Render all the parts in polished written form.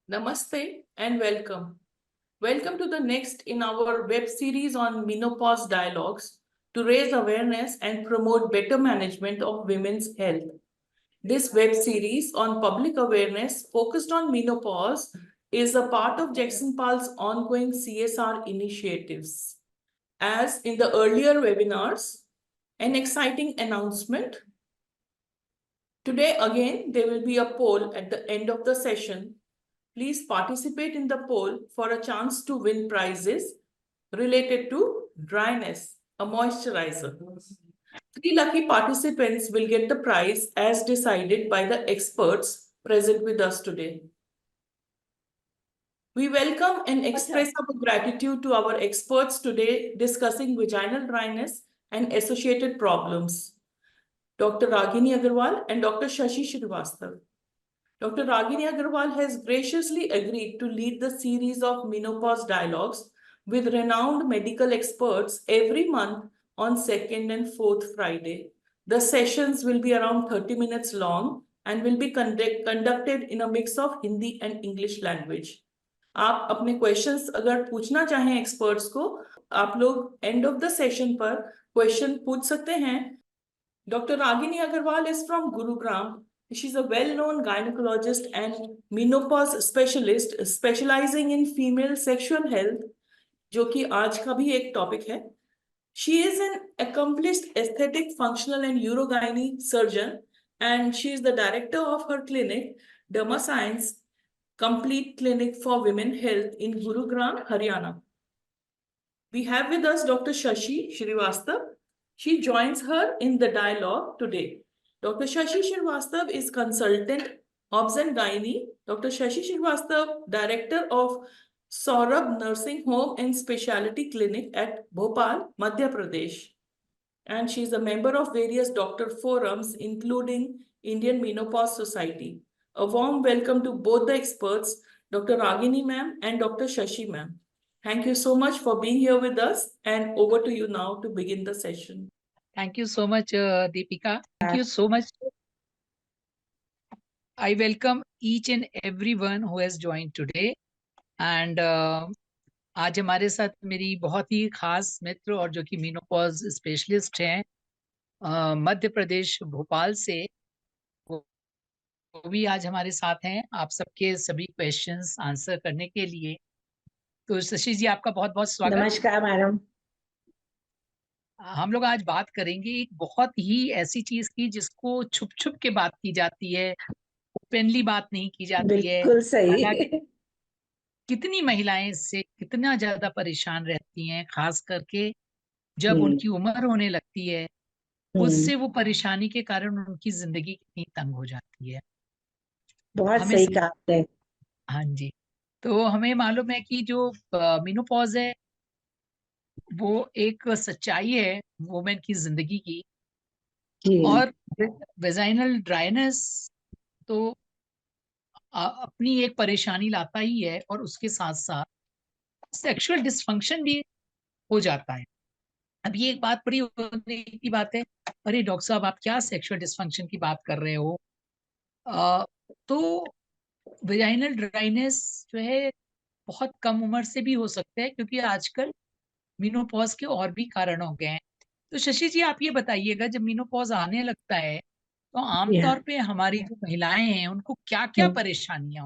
Namaste and welcome. Welcome to the next in our web series on menopause dialogues to raise awareness and promote better management of women's health. This web series on public awareness focused on menopause is a part of Jackson Paul's ongoing CSR initiatives. As in the earlier webinars, an exciting announcement. Today again, there will be a poll at the end of the session. Please participate in the poll for a chance to win prizes related to dryness, a moisturizer. 3 lucky participants will get the prize as decided by the experts present with us today. We welcome and express our gratitude to our experts today discussing vaginal dryness and associated problems, Dr. Ragini Agarwal and Dr. Shashi Srivastava. Dr. Ragini Agarwal has graciously agreed to lead the series of menopause dialogues with renowned medical experts every month on second and fourth Friday. The sessions will be around 30 minutes long and will be conducted in a mix of Hindi and English language. आप अपने questions अगर पूछना चाहें experts को, आप लोग end of the session पर question पूछ सकते हैं. Dr. Ragini Agarwal is from Gurugram. She's a well-known gynecologist and menopause specialist specializing in female sexual health, जो कि आज का भी एक टॉपिक है. She is an accomplished aesthetic, functional and urogyne surgeon, and she is the director of her clinic, Derma Science Complete Clinic for Women Health in Gurugram, Haryana. We have with us Dr. Shashi Srivastava. She joins her in the dialogue today. Dr. Shashi Srivastava is consultant obs-and-gynae. Dr. Shashi Srivastava, director of Saurabh Nursing Home and Specialty Clinic at Bhopal, Madhya Pradesh. And she is a member of various doctor forums, including Indian Menopause Society. A warm welcome to both the experts, Dr. Ragini ma'am and Dr. Shashi ma'am. Thank you so much for being here with us, and over to you now to begin the session. Thank you so much, Deepika. Thank you so much. I welcome each and everyone who has joined today. And आज हमारे साथ मेरी बहुत ही खास मित्र और जो कि menopause specialist हैं मध्य प्रदेश भोपाल से, वो भी आज हमारे साथ हैं आप सबके सभी क्वेश्चंस आंसर करने के लिए. तो शशि जी, आपका बहुत बहुत स्वागत. नमस्कार मैडम. हम लोग आज बात करेंगे एक बहुत ही ऐसी चीज की जिसको छुप छुप के बात की जाती है, ओपनली बात नहीं की जाती है. बिल्कुल सही. कितनी महिलाएं इससे कितना ज्यादा परेशान रहती हैं, खास करके जब उनकी उम्र होने लगती है, उससे वो परेशानी के कारण उनकी जिंदगी कितनी तंग हो जाती है. बहुत सही कहा आपने. हाँ जी. तो हमें मालूम है कि जो मेनोपॉज है वो एक सच्चाई है वुमेन की जिंदगी की. और वेजाइनल ड्राइनेस तो अपनी एक परेशानी लाता ही है, और उसके साथ साथ सेक्सुअल डिसफंक्शन भी हो जाता है. अब ये एक बात बड़ी होने की बात है, अरे डॉक्टर साहब आप क्या सेक्सुअल डिसफंक्शन की बात कर रहे हो. तो वेजाइनल ड्राइनेस जो है बहुत कम उम्र से भी हो सकता है, क्योंकि आजकल मेनोपॉज के और भी कारण हो गए हैं. तो शशि जी, आप ये बताइएगा, जब मेनोपॉज आने लगता है तो आमतौर पे हमारी जो महिलाएं हैं उनको क्या क्या परेशानियां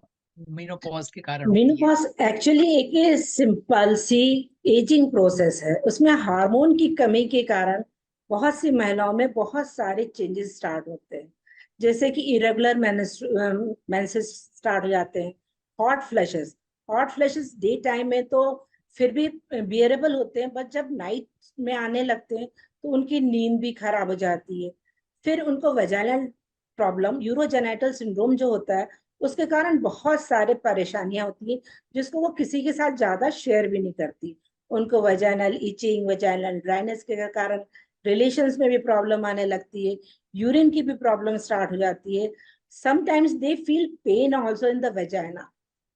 मेनोपॉज के कारण होती हैं? मेनोपॉज एक्चुअली एक सिंपल सी एजिंग प्रोसेस है. उसमें हार्मोन की कमी के कारण बहुत सी महिलाओं में बहुत सारे चेंजेस स्टार्ट होते हैं, जैसे कि इरेगुलर मेंसेस स्टार्ट हो जाते हैं, हॉट फ्लैशेस डे टाइम में तो फिर भी बियरेबल होते हैं, बट जब नाइट में आने लगते हैं तो उनकी नींद भी खराब हो जाती है. फिर उनको वेजाइनल प्रॉब्लम, यूरोजेनिटल सिंड्रोम जो होता है, उसके कारण बहुत सारे परेशानियां होती है, जिसको वो किसी के साथ ज्यादा शेयर भी नहीं करती. उनको वेजाइनल इचिंग, वेजाइनल ड्राइनेस के कारण रिलेशंस में भी प्रॉब्लम आने लगती है, यूरिन की भी प्रॉब्लम स्टार्ट हो जाती है. Sometimes they feel pain also in the vagina,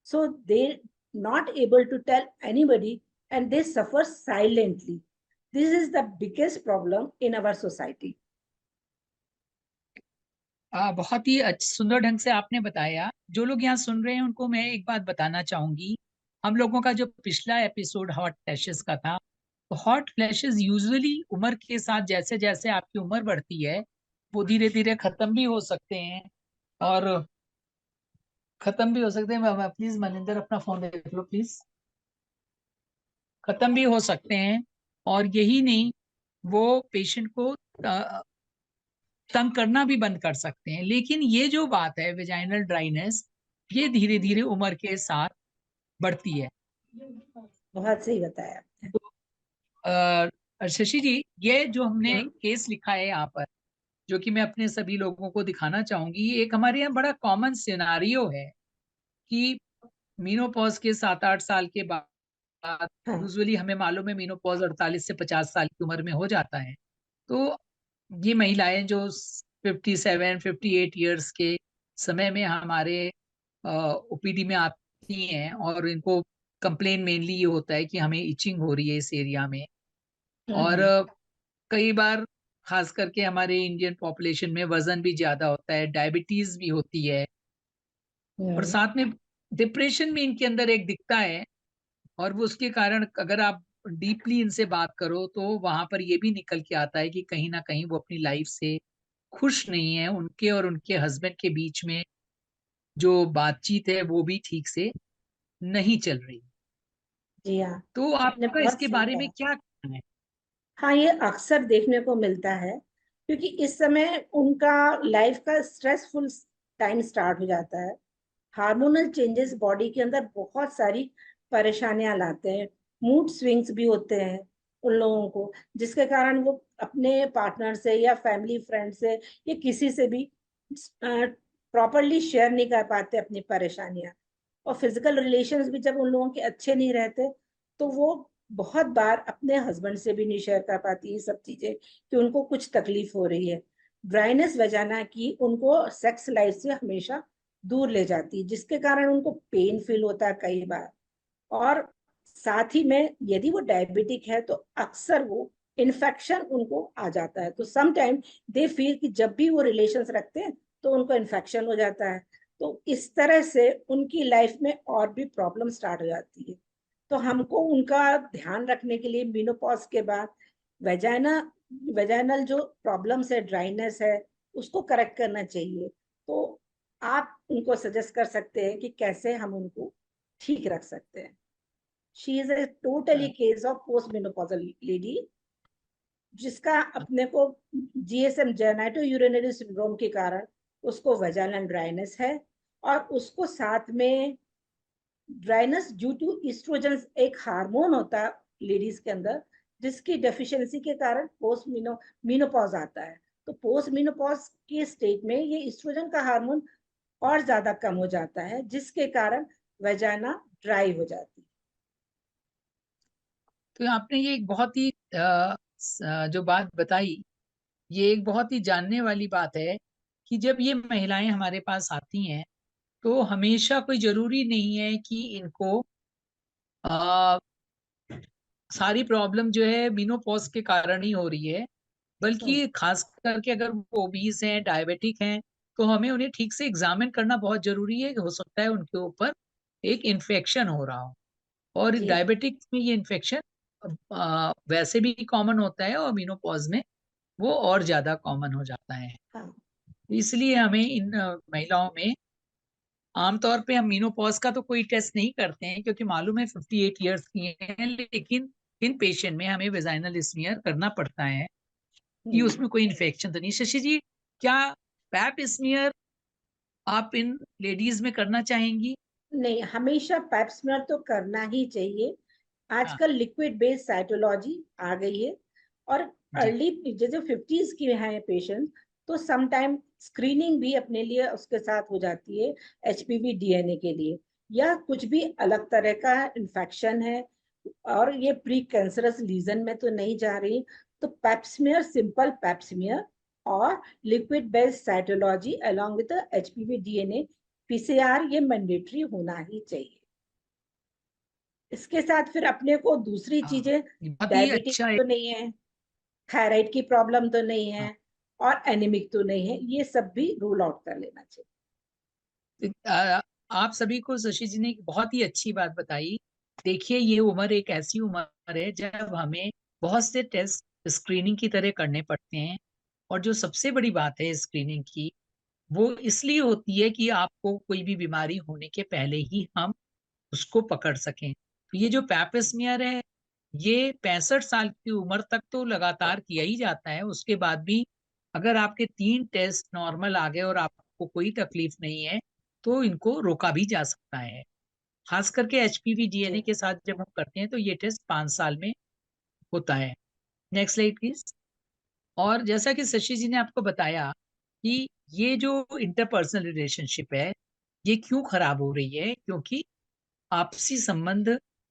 so they not able to tell anybody and they suffer silently. This is the biggest problem in our society. बहुत ही सुंदर ढंग से आपने बताया। जो लोग यहाँ सुन रहे हैं उनको मैं एक बात बताना चाहूंगी। हम लोगों का जो पिछला एपिसोड हॉट फ्लैशेस का था, तो हॉट फ्लैशेस यूजुअली उम्र के साथ, जैसे जैसे आपकी उम्र बढ़ती है, वो धीरे धीरे खत्म भी हो सकते हैं। और प्लीज मनिंदर अपना फोन देख लो प्लीज। खत्म भी हो सकते हैं, और यही नहीं, वो पेशेंट को तंग करना भी बंद कर सकते हैं। लेकिन ये जो बात है वेजाइनल ड्राइनेस, ये धीरे धीरे उम्र के साथ बढ़ती है। बहुत सही बताया आपने। शशि जी, ये जो हमने हम्म, केस लिखा है यहाँ पर, जो कि मैं अपने सभी लोगों को दिखाना चाहूंगी, ये एक हमारे यहाँ बड़ा कॉमन सिनारियो है कि मीनोपॉज के 7-8 साल के बाद, हाँ यूजुअली हमें मालूम है मीनोपॉज 48 से 50 साल की उम्र में हो जाता है। तो ये महिलाएं जो 57-58 ईयर्स के समय में हमारे ओपीडी में आती हैं, और इनको कंप्लेन मेनली ये होता है कि हमें इचिंग हो रही है इस एरिया में। और हम्म कई बार खास करके हमारे इंडियन पॉपुलेशन में वजन भी ज्यादा होता है, डायबिटीज भी होती है, और हम्म साथ में डिप्रेशन भी इनके अंदर एक दिखता है। और वो उसके कारण अगर आप डीपली इनसे बात करो तो वहां पर ये भी निकल के आता है कि कहीं ना कहीं वो अपनी लाइफ से खुश नहीं है। उनके और उनके हस्बैंड के बीच में जो बातचीत है वो भी ठीक से नहीं चल रही। जी हाँ, तो आपने आपका बहुत इसके सही बारे में कहा। क्या कहना है? हाँ, ये अक्सर देखने को मिलता है, क्योंकि इस समय उनका लाइफ का स्ट्रेसफुल टाइम स्टार्ट हो जाता है। हार्मोनल चेंजेस बॉडी के अंदर बहुत सारी परेशानियां लाते हैं। मूड स्विंग्स भी होते हैं उन लोगों को, जिसके कारण वो अपने पार्टनर से या फैमिली फ्रेंड से या किसी से भी प्रॉपरली शेयर नहीं कर पाते अपनी परेशानियां। और फिजिकल रिलेशंस भी जब उन लोगों के अच्छे नहीं रहते, तो वो बहुत बार अपने हस्बैंड से भी नहीं शेयर कर पाती ये सब चीजें कि उनको कुछ तकलीफ हो रही है। ड्राइनेस वजाना की उनको सेक्स लाइफ से हमेशा दूर ले जाती है, जिसके कारण उनको पेन फील होता है कई बार। और साथ ही में यदि वो डायबिटिक है तो अक्सर वो इन्फेक्शन उनको आ जाता है। तो सम टाइम दे फील कि जब भी वो रिलेशंस रखते हैं तो उनको इन्फेक्शन हो जाता है। तो इस तरह से उनकी लाइफ में और भी प्रॉब्लम स्टार्ट हो जाती है। तो हमको उनका ध्यान रखने के लिए मेनोपॉज के बाद वेजाइना वेजाइनल जो प्रॉब्लम्स है, ड्राइनेस है, उसको करेक्ट करना चाहिए। तो आप उनको सजेस्ट कर सकते हैं कि कैसे हम उनको ठीक रख सकते हैं। She is a totally case of post menopausal lady, जिसका अपने को जीएसएम जेनाइटो यूरिनरी सिंड्रोम के कारण उसको वेजाइनल ड्राइनेस है। और उसको साथ में ड्राइनेस ड्यू टू ईस्ट्रोजन, एक हार्मोन होता है लेडीज के अंदर, जिसकी डेफिशिएंसी के कारण पोस्ट मीनोपॉज आता है। तो पोस्ट मीनोपॉज के स्टेज में ये ईस्ट्रोजन का हार्मोन और ज्यादा कम हो जाता है, जिसके कारण वेजाइना ड्राई हो जाती है। तो आपने ये एक बहुत ही जो बात बताई, ये एक बहुत ही जानने वाली बात है कि जब ये महिलाएं हमारे पास आती हैं, तो हमेशा कोई जरूरी नहीं है कि इनको आ, सारी प्रॉब्लम जो है मेनोपॉज के कारण ही हो रही है। हम्म, बल्कि खास करके अगर वो ओबीज हैं, डायबिटिक हैं, तो हमें उन्हें ठीक से एग्जामिन करना बहुत जरूरी है। हो सकता है उनके ऊपर एक इन्फेक्शन हो रहा हो, और जी डायबिटिक में ये इन्फेक्शन वैसे भी कॉमन होता है, और मेनोपॉज में वो और ज्यादा कॉमन हो जाता है। हाँ इसलिए हमें इन महिलाओं में आमतौर पे हम मेनोपॉज का तो कोई टेस्ट नहीं करते हैं, क्योंकि मालूम है 58 ईयर्स की हैं। लेकिन इन पेशेंट में हमें वेजाइनल स्मीयर करना पड़ता है कि हम्म उसमें कोई इन्फेक्शन तो नहीं। शशि जी, क्या पैप स्मीयर आप इन लेडीज में करना चाहेंगी? नहीं, हमेशा पैप स्मेयर तो करना ही चाहिए। हाँ आजकल लिक्विड बेस्ड साइटोलॉजी आ गई है। और जी। अर्ली जैसे 50s के हैं पेशेंट, तो सम टाइम स्क्रीनिंग भी अपने लिए उसके साथ हो जाती है, एचपीवी डीएनए के लिए, या कुछ भी अलग तरह का इन्फेक्शन है और ये प्री कैंसरस लीजन में तो नहीं जा रही, तो पैप्समियर, सिंपल पैप्समियर और liquid based cytology along with HPV DNA PCR, ये मैंडेटरी होना ही चाहिए। इसके साथ फिर अपने को दूसरी हाँ, चीजें, ये बहुत ही डायबिटीज अच्छा है। तो नहीं है, थायराइड की प्रॉब्लम तो नहीं हाँ है, और एनीमिक तो नहीं है, ये सब भी रूल आउट कर लेना चाहिए। आप सभी को शशि जी ने एक बहुत ही अच्छी बात बताई। देखिए, ये उम्र एक ऐसी उम्र है जब हमें बहुत से टेस्ट स्क्रीनिंग की तरह करने पड़ते हैं, और जो सबसे बड़ी बात है स्क्रीनिंग की, वो इसलिए होती है कि आपको कोई भी बीमारी होने के पहले ही हम उसको पकड़ सकें। तो ये जो पैप स्मीयर है, ये 65 साल की उम्र तक तो लगातार किया ही जाता है। उसके बाद भी अगर आपके 3 टेस्ट नॉर्मल आ गए और आपको कोई तकलीफ नहीं है, तो इनको रोका भी जा सकता है। खास करके एचपीवी डीएनए के साथ जब हम करते हैं तो ये टेस्ट 5 साल में होता है। Next slide please. और जैसा कि शशि जी ने आपको बताया कि ये जो इंटरपर्सनल रिलेशनशिप है, ये क्यों खराब हो रही है, क्योंकि आपसी संबंध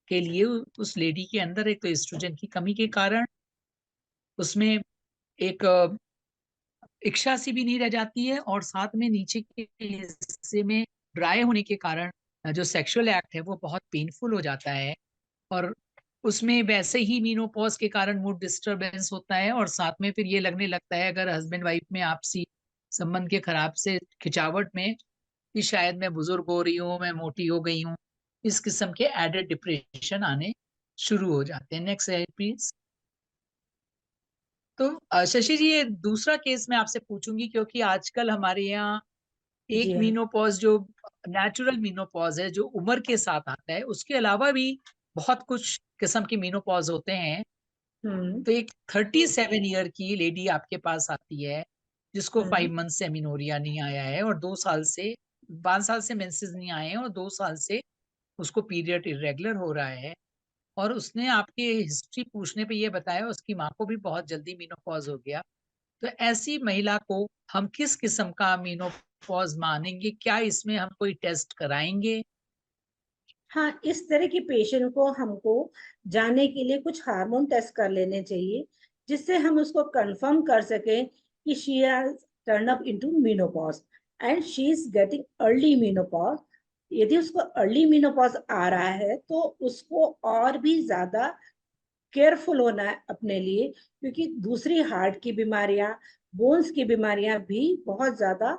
के लिए उस लेडी के अंदर एक तो एस्ट्रोजन की कमी के कारण उसमें एक इच्छा सी भी नहीं रह जाती है, और साथ में नीचे के हिस्से में ड्राई होने के कारण जो सेक्सुअल एक्ट है वो बहुत पेनफुल हो जाता है। और उसमें वैसे ही मीनोपॉज के कारण मूड डिस्टरबेंस होता है, और साथ में फिर ये लगने लगता है अगर हस्बैंड वाइफ में आपसी संबंध के खराब से खिंचावट में कि शायद मैं बुजुर्ग हो रही हूँ, मैं मोटी हो गई हूँ, इस किस्म के एडेड डिप्रेशन आने शुरू हो जाते हैं। Next slide please. तो शशि जी, ये दूसरा केस मैं आपसे पूछूंगी, क्योंकि आजकल हमारे यहाँ एक जी हाँ। मीनोपॉज जो नेचुरल मीनोपॉज है जो उम्र के साथ आता है, उसके अलावा भी बहुत कुछ किस्म के मीनोपॉज होते हैं। हम्म तो एक 37 ईयर की लेडी आपके पास आती है जिसको हम्म 5 मंथ से अमीनोरिया नहीं आया है, और 2 साल से 5 साल से मेंसेस नहीं आए हैं, और 2 साल से उसको पीरियड इरेगुलर हो रहा है। और उसने आपकी हिस्ट्री पूछने पे ये बताया उसकी माँ को भी बहुत जल्दी मीनोपॉज हो गया। तो ऐसी महिला को हम किस किस्म का मीनोपॉज मानेंगे? क्या इसमें हम कोई टेस्ट कराएंगे? हाँ, इस तरह की पेशेंट को हमको जानने के लिए कुछ हार्मोन टेस्ट कर लेने चाहिए, जिससे हम उसको कंफर्म कर सकें कि she has turn up into menopause and she is getting early menopause. यदि उसको अर्ली मेनोपॉज आ रहा है तो उसको और भी ज्यादा केयरफुल होना है अपने लिए, क्योंकि दूसरी हार्ट की बीमारियां, बोन्स की बीमारियां भी बहुत ज्यादा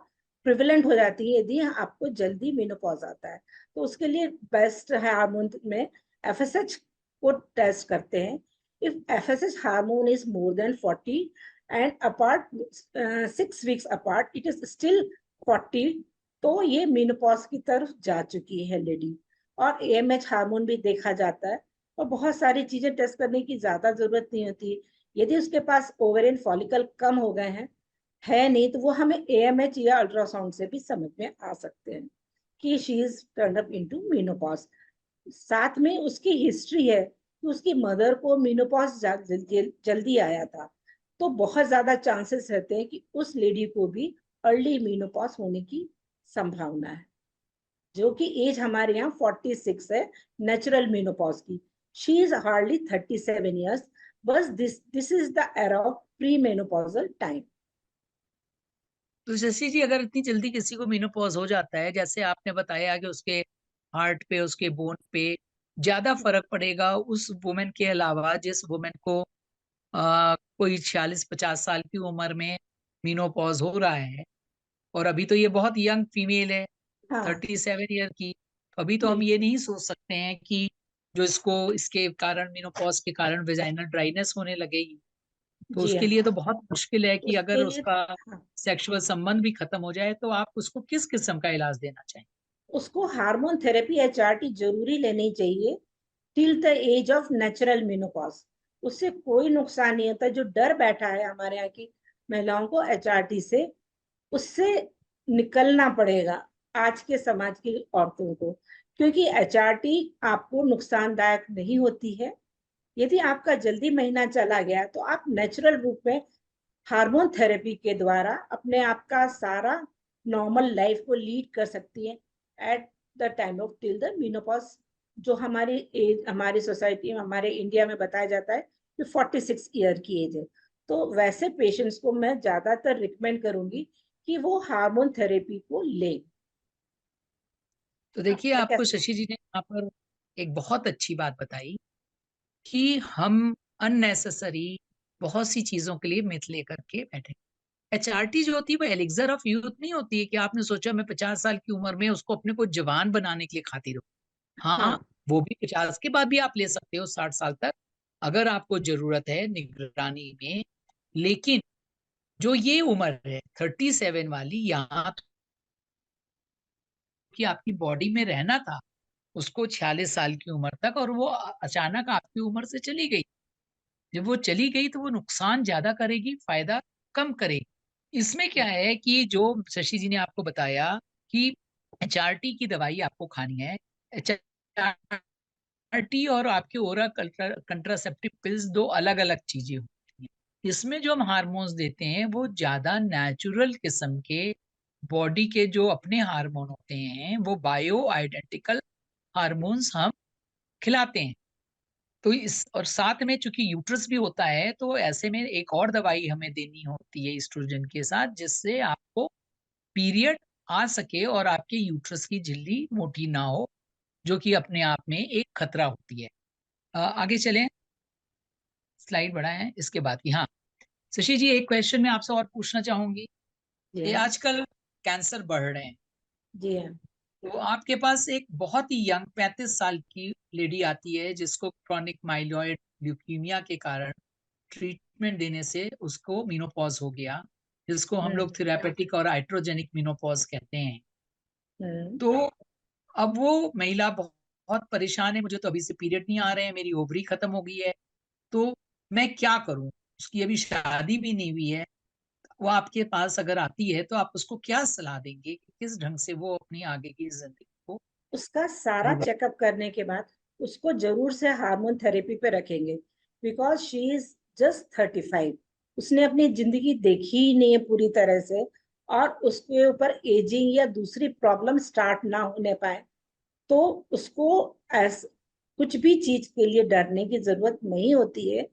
प्रिवेलेंट हो जाती है यदि आपको जल्दी मेनोपॉज आता है। तो उसके लिए बेस्ट हार्मोन में एफएसएच को टेस्ट करते हैं। If FSH hormone is more than 40 and apart 6 weeks apart it is still 40, तो ये मेनोपॉज की तरफ जा चुकी है लेडी। और एएमएच हार्मोन भी देखा जाता है, और बहुत सारी चीजें टेस्ट करने की ज्यादा जरूरत नहीं होती। यदि उसके पास ओवेरियन फॉलिकल कम हो गए हैं, है नहीं, तो वो हमें एएमएच या अल्ट्रासाउंड से भी समझ में आ सकते हैं कि she is turn up into menopause. साथ में उसकी हिस्ट्री है कि उसकी मदर को मेनोपॉज जल्दी आया था, तो बहुत ज्यादा चांसेस रहते हैं कि उस लेडी को भी अर्ली मेनोपॉज होने की संभावना है, जो कि एज हमारे यहाँ 46 है नेचुरल मेनोपॉज की। शी इज हार्डली 37 ईयर्स, बस this is the era of pre menopausal time. तो शशि जी, अगर इतनी जल्दी किसी को मेनोपॉज हो जाता है, जैसे आपने बताया कि उसके हार्ट पे, उसके बोन पे ज्यादा फर्क पड़ेगा उस वुमेन के अलावा जिस वुमेन को कोई 46-50 साल की उम्र में मेनोपॉज हो रहा है, और अभी तो ये बहुत यंग फीमेल है, हाँ 37 ईयर की। तो अभी तो हम बिल्कुल। ये नहीं सोच सकते हैं कि जो इसको इसके कारण मेनोपॉज के कारण वेजाइनल ड्राइनेस होने लगेगी। तो जी उसके हाँ, लिए तो बहुत मुश्किल है कि अगर उसके लिए उसका हाँ, सेक्सुअल संबंध भी खत्म हो जाए तो आप उसको किस किस्म का इलाज देना चाहेंगे? उसको हार्मोन थेरेपी एचआरटी जरूरी लेनी चाहिए till the age of natural menopause. उससे कोई नुकसान नहीं होता। जो डर बैठा है हमारे यहाँ की महिलाओं को एचआरटी से, उससे निकलना पड़ेगा आज के समाज की औरतों को, क्योंकि एचआरटी आपको नुकसानदायक नहीं होती है। यदि आपका जल्दी महीना चला गया तो आप नेचुरल रूप में हार्मोन थेरेपी के द्वारा अपने आप का सारा नॉर्मल लाइफ को लीड कर सकती है at the time of till the menopause, जो हमारी एज, हमारी सोसाइटी में, हमारे इंडिया में बताया जाता है कि 46 ईयर की एज है। तो वैसे पेशेंट्स को मैं ज्यादातर रिकमेंड करूंगी कि वो हार्मोन थेरेपी को लें। तो देखिए, आपका आपको कैसा? शशि जी ने यहाँ पर एक बहुत अच्छी बात बताई कि हम अननेसेसरी बहुत सी चीजों के लिए मिथ लेकर के बैठे। HRT जो होती है वो एलिक्सर ऑफ यूथ नहीं होती है कि आपने सोचा मैं 50 साल की उम्र में उसको अपने को जवान बनाने के लिए खाती रहूं। हाँ, हाँ वो भी 50 के बाद भी आप ले सकते हो, 60 साल तक अगर आपको जरूरत है निगरानी में। लेकिन जो ये उम्र है 37 वाली, यहाँ कि आपकी बॉडी में रहना था उसको 46 साल की उम्र तक, और वो अचानक आपकी उम्र से चली गई। जब वो चली गई तो वो नुकसान ज्यादा करेगी, फायदा कम करेगी। इसमें क्या है कि जो शशि जी ने आपको बताया कि HRT की दवाई आपको खानी है। HRT और आपके ओरल कंट्रासेप्टिव पिल्स दो अलग अलग चीजें होती हैं। इसमें जो हम हार्मोन्स देते हैं वो ज्यादा नेचुरल किस्म के बॉडी के जो अपने हार्मोन होते हैं, वो बायो आइडेंटिकल हार्मोन्स हम खिलाते हैं। तो इस और साथ में चूंकि यूट्रस भी होता है, तो ऐसे में एक और दवाई हमें देनी होती है ईस्ट्रोजन के साथ, जिससे आपको पीरियड आ सके और आपके यूट्रस की झिल्ली मोटी ना हो, जो कि अपने आप में एक खतरा होती है। आगे चलें, स्लाइड बढ़ाएं इसके बाद की। हाँ शशि जी, एक क्वेश्चन मैं आपसे और पूछना चाहूंगी। जी ये हाँ आजकल कैंसर बढ़ रहे हैं, जी हाँ तो आपके पास एक बहुत ही यंग 35 साल की लेडी आती है जिसको क्रॉनिक माइलॉइड ल्यूकीमिया के कारण ट्रीटमेंट देने से उसको मेनोपॉज हो गया, जिसको हम लोग थेरापेटिक और हाइड्रोजेनिक मेनोपॉज कहते हैं। हम्म। तो अब वो महिला बहुत बहुत परेशान है, मुझे तो अभी से पीरियड नहीं आ रहे हैं, मेरी ओवरी खत्म हो गई है, तो मैं क्या करूं? उसकी अभी शादी भी नहीं हुई है। वो आपके पास अगर आती है तो आप उसको क्या सलाह देंगे कि किस ढंग से वो अपनी आगे की जिंदगी को उसका सारा गुजर- चेकअप करने के बाद उसको जरूर से हार्मोन थेरेपी पे रखेंगे, बिकॉज शी इज जस्ट 35। उसने अपनी जिंदगी देखी ही नहीं है पूरी तरह से, और उसके ऊपर एजिंग या दूसरी प्रॉब्लम स्टार्ट ना होने पाए, तो उसको ऐस कुछ भी चीज के लिए डरने की जरूरत नहीं होती है।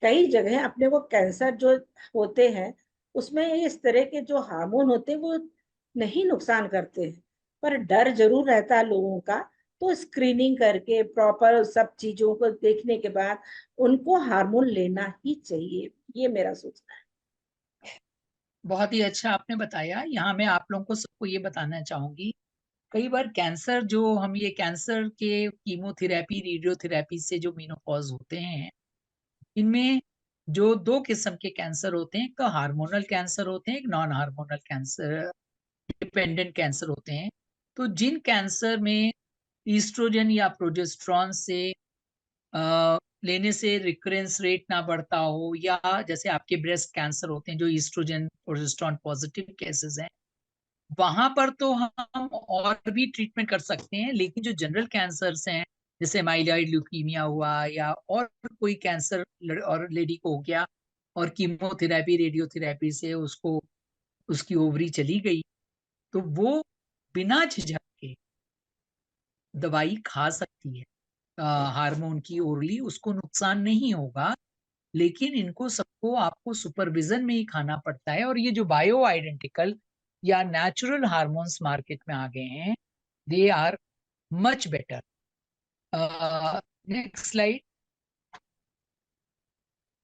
कई जगह अपने को कैंसर जो होते हैं उसमें इस तरह के जो हार्मोन होते हैं वो नहीं नुकसान करते हैं, पर डर जरूर रहता है लोगों का। तो स्क्रीनिंग करके प्रॉपर सब चीजों को देखने के बाद उनको हार्मोन लेना ही चाहिए, ये मेरा सोचना है। बहुत ही अच्छा आपने बताया। यहाँ मैं आप लोगों को सबको ये बताना चाहूंगी, कई बार कैंसर जो हम ये कैंसर के कीमोथेरेपी रेडियोथेरेपी से जो मेनोपॉज होते हैं, इनमें जो दो किस्म के कैंसर होते हैं, एक तो हार्मोनल कैंसर होते हैं, एक non hormonal cancer dependent cancer होते हैं। तो जिन कैंसर में ईस्ट्रोजन या प्रोजेस्टेरॉन से लेने से रिकरेंस रेट ना बढ़ता हो, या जैसे आपके ब्रेस्ट कैंसर होते हैं जो ईस्ट्रोजन प्रोजेस्टेरॉन पॉजिटिव केसेस हैं, वहां पर तो हम और भी ट्रीटमेंट कर सकते हैं। लेकिन जो जनरल कैंसर्स हैं, जैसे माइलॉइड ल्यूकीमिया हुआ या और कोई कैंसर और लेडी को हो गया और कीमोथेरेपी रेडियोथेरेपी से उसको उसकी ओवरी चली गई, तो वो बिना झिझक के दवाई खा सकती है हार्मोन की ओरली, उसको नुकसान नहीं होगा। लेकिन इनको सबको आपको सुपरविजन में ही खाना पड़ता है। और ये जो बायो आइडेंटिकल या नेचुरल हार्मोन्स मार्केट में आ गए हैं, they are much better. Next slide.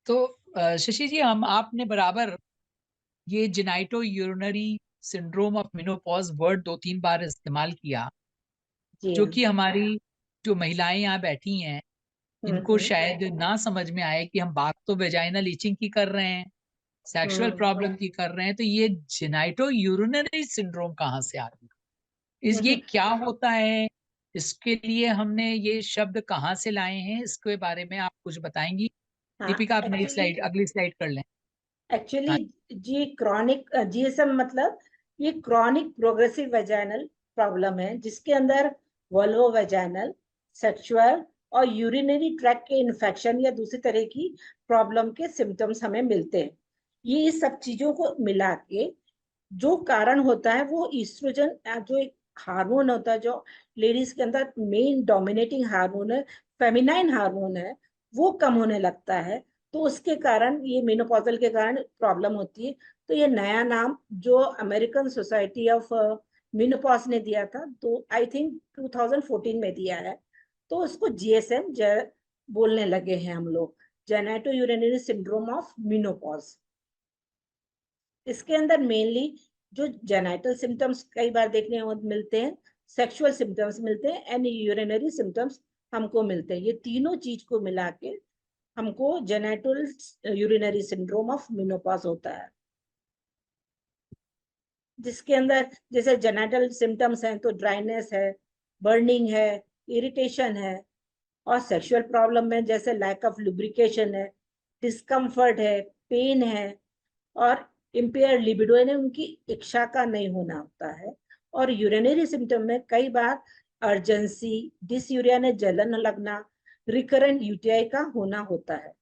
तो शशि जी, हम आपने बराबर ये genito urinary syndrome of menopause word 2-3 बार इस्तेमाल किया, जी जो हाँ। कि हमारी जो महिलाएं यहाँ बैठी हैं इनको हम्म शायद ना समझ में आए कि हम बात तो वेजाइनल ईचिंग की कर रहे हैं, सेक्सुअल हम्म प्रॉब्लम की कर रहे हैं। तो ये जेनाइटो यूरिनरी सिंड्रोम कहाँ से आ गया, इस ये क्या होता है, इसके लिए हमने ये शब्द कहाँ से लाए हैं, इसके बारे में आप कुछ बताएंगी? हाँ दीपिका, आप नई एक्चुअली स्लाइड, अगली स्लाइड कर लें। एक्चुअली हाँ जी क्रॉनिक जीएसएम मतलब ये क्रॉनिक प्रोग्रेसिव वेजाइनल प्रॉब्लम है, जिसके अंदर वल्वो वेजाइनल, सेक्सुअल और यूरिनरी ट्रैक्ट के इन्फेक्शन या दूसरी तरह की प्रॉब्लम के सिम्टम्स हमें मिलते हैं। ये इस सब चीजों को मिला के जो कारण होता है वो ईस्ट्रोजन जो एक हार्मोन होता है, जो लेडीज के अंदर मेन डोमिनेटिंग हार्मोन है, फेमिनाइन हार्मोन है, वो कम होने लगता है। तो उसके कारण ये मेनोपॉजल के कारण प्रॉब्लम होती है। तो ये नया नाम जो अमेरिकन सोसाइटी ऑफ मेनोपॉज ने दिया था, तो आई थिंक 2014 में दिया है, तो उसको जीएसएम बोलने लगे हैं हम लोग, genito urinary syndrome of menopause. इसके अंदर मेनली जो जेनाइटल सिम्टम्स कई बार देखने को मिलते हैं, सेक्सुअल सिम्टम्स मिलते हैं एंड यूरिनरी सिम्टम्स हमको मिलते हैं। ये तीनों चीज को मिला के हमको genital urinary syndrome of menopause होता है, जिसके अंदर जैसे जेनाइटल सिम्टम्स हैं तो ड्राइनेस है, बर्निंग है, इरिटेशन है, और सेक्सुअल प्रॉब्लम में जैसे लैक ऑफ लुब्रिकेशन है, डिस्कम्फर्ट है, पेन है, और इम्पेयर लिबिडो यानी उनकी इच्छा का नहीं होना होता है। और यूरिनरी सिम्टम में कई बार अर्जेंसी, डिसयूरिया ने जलन लगना, रिकरेंट यूटीआई का होना होता है,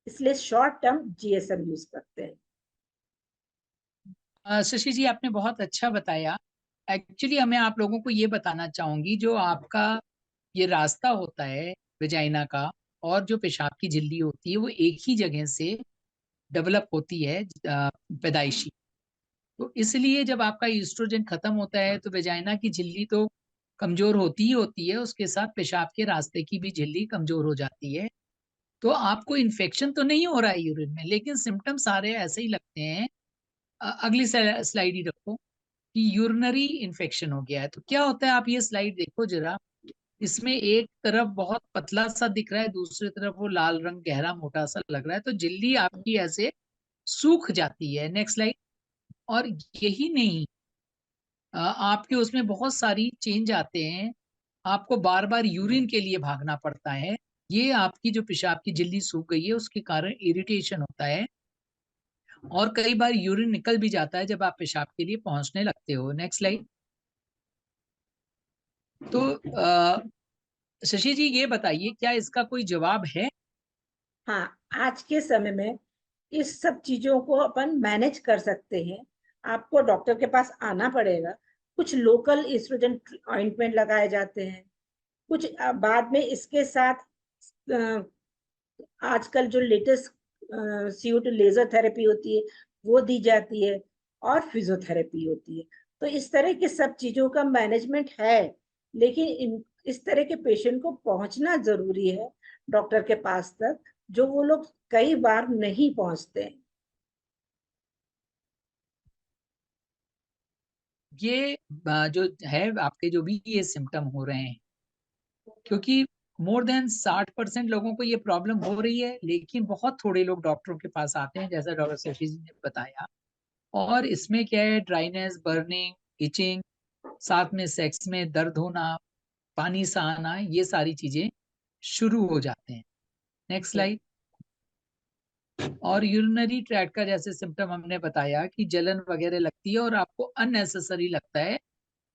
इसलिए शॉर्ट टर्म जीएसएम यूज करते हैं। शशि जी, आपने बहुत अच्छा बताया। एक्चुअली मैं आप लोगों को ये बताना चाहूंगी, जो आपका ये रास्ता होता है वेजाइना का और जो पेशाब की झिल्ली होती है, वो एक ही जगह से डेवलप होती है, पैदाइशी। तो इसलिए जब आपका ईस्ट्रोजन खत्म होता है तो वेजाइना की झिल्ली तो कमजोर होती ही होती है, उसके साथ पेशाब के रास्ते की भी झिल्ली कमजोर हो जाती है। तो आपको इन्फेक्शन तो नहीं हो रहा है यूरिन में, लेकिन सिम्टम सारे ऐसे ही लगते हैं। अगली स्लाइड ही रखो कि यूरिनरी इन्फेक्शन हो गया है। तो क्या होता है, आप ये स्लाइड देखो जरा, इसमें एक तरफ बहुत पतला सा दिख रहा है, दूसरी तरफ वो लाल रंग गहरा मोटा सा लग रहा है, तो झिल्ली आपकी ऐसे सूख जाती है। Next slide. और यही नहीं, आपके उसमें बहुत सारी चेंज आते हैं, आपको बार बार यूरिन के लिए भागना पड़ता है। ये आपकी जो पेशाब की झिल्ली सूख गई है उसके कारण इरिटेशन होता है, और कई बार यूरिन निकल भी जाता है जब आप पेशाब के लिए पहुंचने लगते हो। Next slide. तो शशि जी, ये बताइए क्या इसका कोई जवाब है? हाँ, आज के समय में इस सब चीजों को अपन मैनेज कर सकते हैं। आपको डॉक्टर के पास आना पड़ेगा, कुछ लोकल एस्ट्रोजन ऑइंटमेंट लगाए जाते हैं, कुछ बाद में इसके साथ आजकल जो लेटेस्ट सीयूट लेजर थेरेपी होती है वो दी जाती है, और फिजियोथेरेपी होती है। तो इस तरह के सब चीजों का मैनेजमेंट है, लेकिन इस तरह के पेशेंट को पहुंचना जरूरी है डॉक्टर के पास तक, जो वो लोग कई बार नहीं पहुंचते हैं। ये जो है आपके जो भी ये सिम्टम हो रहे हैं, क्योंकि मोर देन 60% लोगों को ये प्रॉब्लम हो रही है, लेकिन बहुत थोड़े लोग डॉक्टरों के पास आते हैं, जैसा डॉक्टर शशि जी ने बताया। और इसमें क्या है, ड्राइनेस, बर्निंग, इचिंग, साथ में सेक्स में दर्द होना, पानी सा आना, ये सारी चीजें शुरू हो जाते हैं। Next slide. और यूरिनरी ट्रैक्ट का जैसे सिम्टम हमने बताया कि जलन वगैरह लगती है और आपको अननेसेसरी लगता है